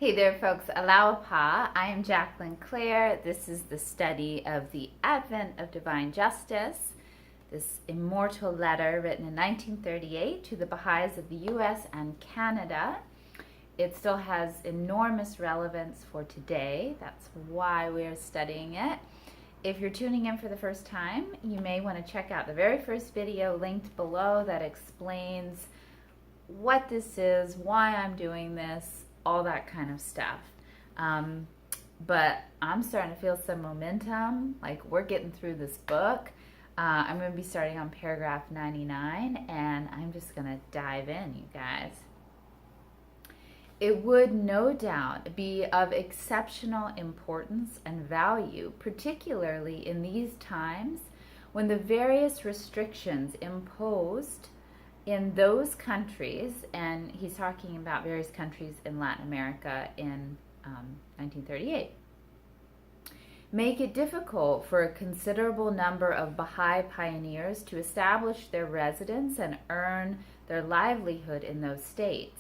Hey there, folks. Aloha. I am Jacqueline Clare. This is the study of the Advent of Divine Justice, this immortal letter written in 1938 to the Baha'is of the U.S. and Canada. It still has enormous relevance for today. That's why we're studying it. If you're tuning in for the first time, you may want to check out the very first video linked below that explains what this is, why I'm doing this, all that kind of stuff. But I'm starting to feel some momentum, like we're getting through this book. I'm going to be starting on paragraph 99, and I'm just going to dive in, you guys. It would no doubt be of exceptional importance and value, particularly in these times when the various restrictions imposed in those countries, and he's talking about various countries in Latin America in 1938, make it difficult for a considerable number of Baha'i pioneers to establish their residence and earn their livelihood in those states.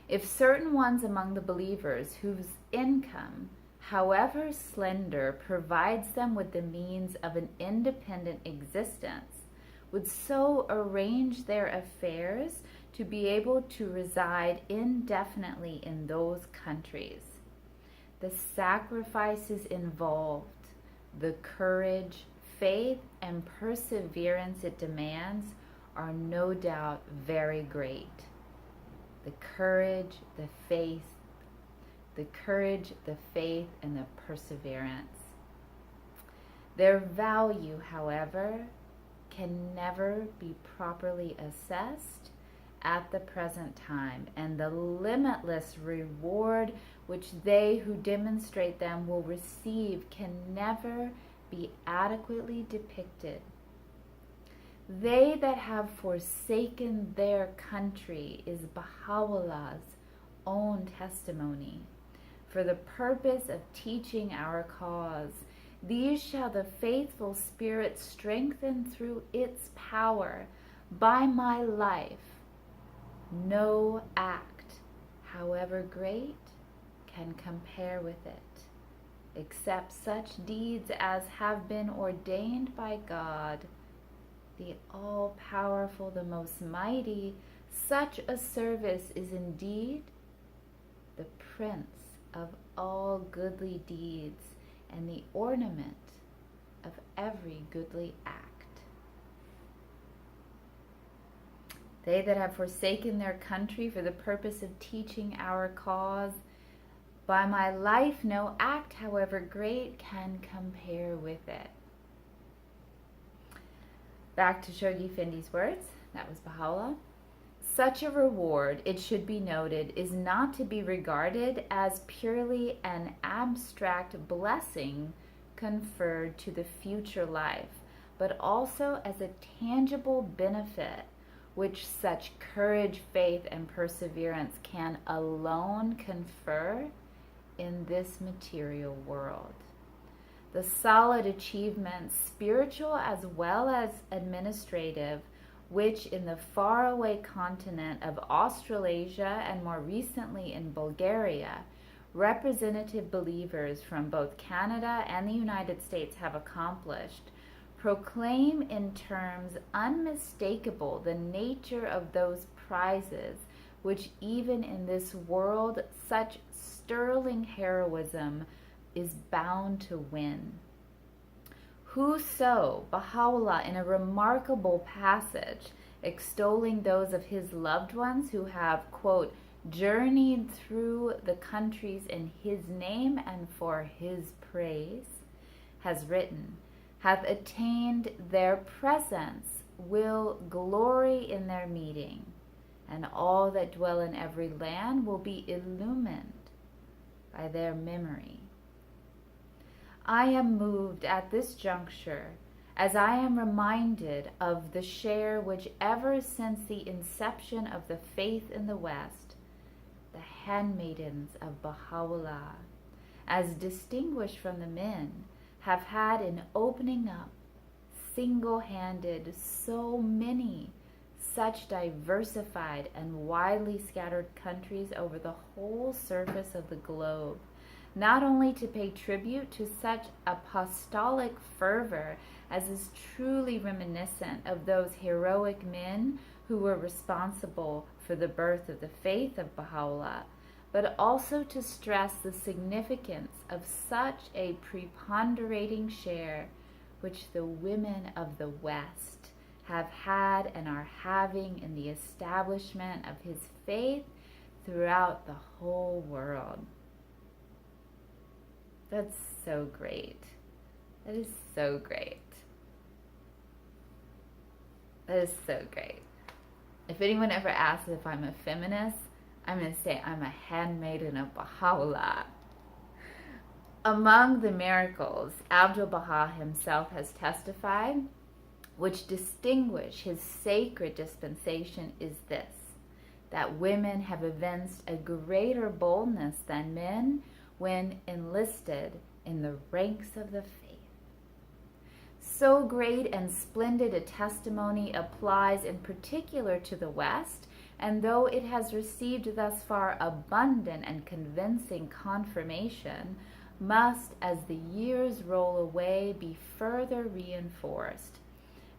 If certain ones among the believers whose income, however slender, provides them with the means of an independent existence, would so arrange their affairs to be able to reside indefinitely in those countries, the sacrifices involved, the courage, faith, and perseverance it demands are no doubt very great. The courage, the faith, and the perseverance. Their value, however, can never be properly assessed at the present time, and the limitless reward which they who demonstrate them will receive can never be adequately depicted. They that have forsaken their country is Baha'u'llah's own testimony. For the purpose of teaching our cause, these shall the faithful Spirit strengthen through its power. By my life, no act, however great, can compare with it, except such deeds as have been ordained by God, the all-powerful, the most mighty. Such a service is indeed the prince of all goodly deeds, and the ornament of every goodly act. They that have forsaken their country for the purpose of teaching our cause, by my life no act, however great, can compare with it. Back to Shoghi Effendi's words, that was Baha'u'llah. Such a reward, it should be noted, is not to be regarded as purely an abstract blessing conferred to the future life, but also as a tangible benefit which such courage, faith, and perseverance can alone confer in this material world. The solid achievements, spiritual as well as administrative, which in the faraway continent of Australasia and more recently in Bulgaria, representative believers from both Canada and the United States have accomplished, proclaim in terms unmistakable the nature of those prizes which even in this world such sterling heroism is bound to win. Whoso, Baha'u'llah, in a remarkable passage, extolling those of his loved ones who have, quote, journeyed through the countries in his name and for his praise, has written, hath attained their presence, will glory in their meeting, and all that dwell in every land will be illumined by their memory. I am moved at this juncture, as I am reminded of the share which ever since the inception of the faith in the West, the handmaidens of Baha'u'llah, as distinguished from the men, have had in opening up single-handed so many such diversified and widely scattered countries over the whole surface of the globe, not only to pay tribute to such apostolic fervor as is truly reminiscent of those heroic men who were responsible for the birth of the faith of Baha'u'llah, but also to stress the significance of such a preponderating share which the women of the West have had and are having in the establishment of his faith throughout the whole world. That's so great. That is so great. That is so great. If anyone ever asks if I'm a feminist, I'm going to say I'm a handmaiden of Baha'u'llah. Among the miracles Abdul-Baha himself has testified, which distinguish his sacred dispensation, is this: that women have evinced a greater boldness than men when enlisted in the ranks of the faith. So great and splendid a testimony applies in particular to the West, and though it has received thus far abundant and convincing confirmation, must, as the years roll away, be further reinforced.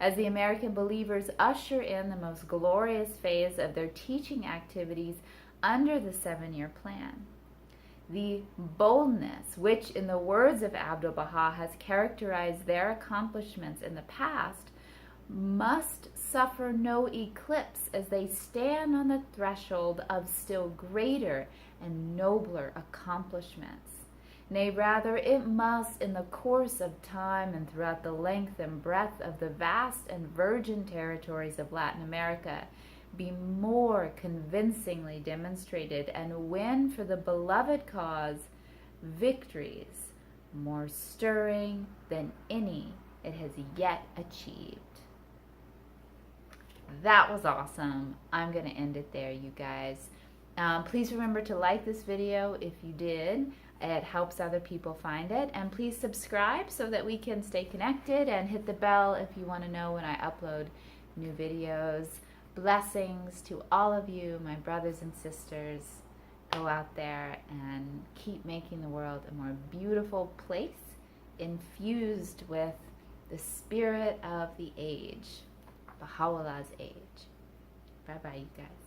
As the American believers usher in the most glorious phase of their teaching activities under the 7-year plan, the boldness which, in the words of Abdul-Baha, has characterized their accomplishments in the past must suffer no eclipse as they stand on the threshold of still greater and nobler accomplishments. Nay, rather, it must, in the course of time and throughout the length and breadth of the vast and virgin territories of Latin America, be more convincingly demonstrated and win for the beloved cause victories more stirring than any it has yet achieved. That was awesome. I'm going to end it there, you guys. Please remember to like this video if you did. It helps other people find it. And please subscribe so that we can stay connected, and hit the bell if you want to know when I upload new videos. Blessings to all of you, my brothers and sisters. Go out there and keep making the world a more beautiful place, infused with the spirit of the age, Baha'u'llah's age. Bye-bye, you guys.